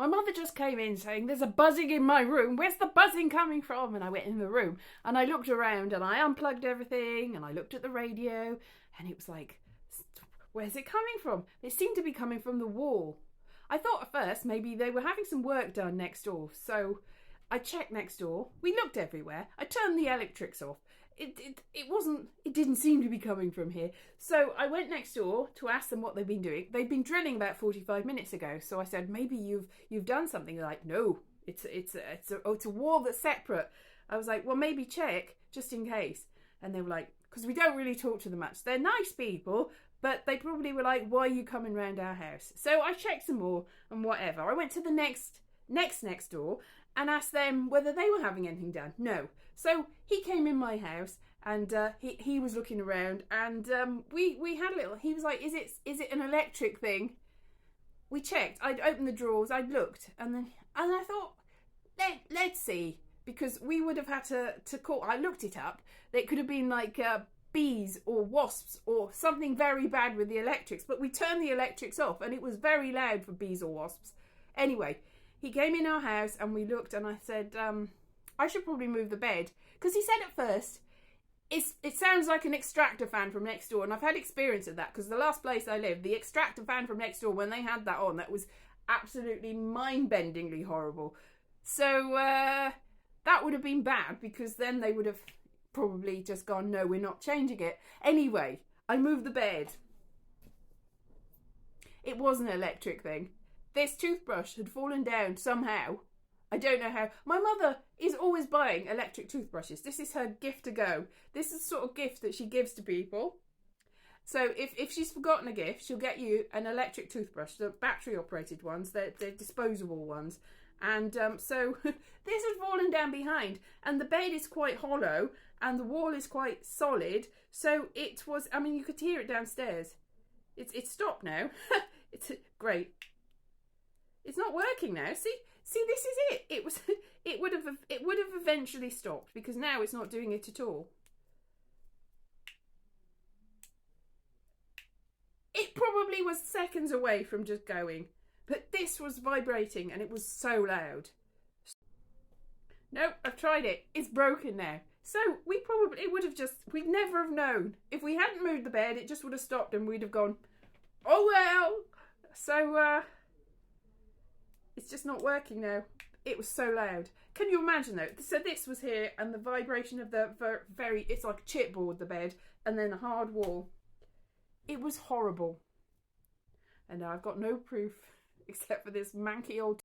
My mother just came in saying, there's a buzzing in my room. Where's the buzzing coming from? And I went in the room and I looked around and I unplugged everything and I looked at the radio and it was like, where's it coming from? It seemed to be coming from the wall. I thought at first maybe they were having some work done next door. So I checked next door. We looked everywhere. I turned the electrics off. It didn't seem to be coming from here. So I went next door to ask them what they've been doing. They'd been drilling about 45 minutes ago. So I said, maybe you've done something. They're like, no, it's a wall that's separate. I was like, well, maybe check just in case. And they were like, because we don't really talk to them much. They're nice people, but they probably were like, why are you coming round our house? So I checked some more and whatever. I went to the next door and asked them whether they were having anything done. No. So he came in my house and he was looking around and we had a little. He was like, "Is it an electric thing?" We checked. I'd opened the drawers. I'd looked and I thought, let's see, because we would have had to call. I looked it up. It could have been like bees or wasps or something very bad with the electrics. But we turned the electrics off and it was very loud for bees or wasps. Anyway. He came in our house and we looked and I said, I should probably move the bed. Because he said at first, it sounds like an extractor fan from next door. And I've had experience of that because the last place I lived, the extractor fan from next door, when they had that on, that was absolutely mind-bendingly horrible. So that would have been bad because then they would have probably just gone, no, we're not changing it. Anyway, I moved the bed. It was an electric thing. This toothbrush had fallen down somehow. I don't know how. My mother is always buying electric toothbrushes. This is her gift to go. This is the sort of gift that she gives to people. So if she's forgotten a gift, she'll get you an electric toothbrush. The battery operated ones, they're disposable ones. And so this had fallen down behind. And the bed is quite hollow and the wall is quite solid. So it was, I mean, you could hear it downstairs. It's stopped now. It's great. It's not working now. See, this is it. It would have eventually stopped because now it's not doing it at all. It probably was seconds away from just going, but this was vibrating and it was so loud. Nope, I've tried it. It's broken now. So we'd never have known. If we hadn't moved the bed, it just would have stopped and we'd have gone, oh well. So, it's just not working now. It was so loud. Can you imagine though? So this was here and the vibration of the it's like a chipboard, the bed, and then a hard wall. It was horrible. And now I've got no proof except for this manky old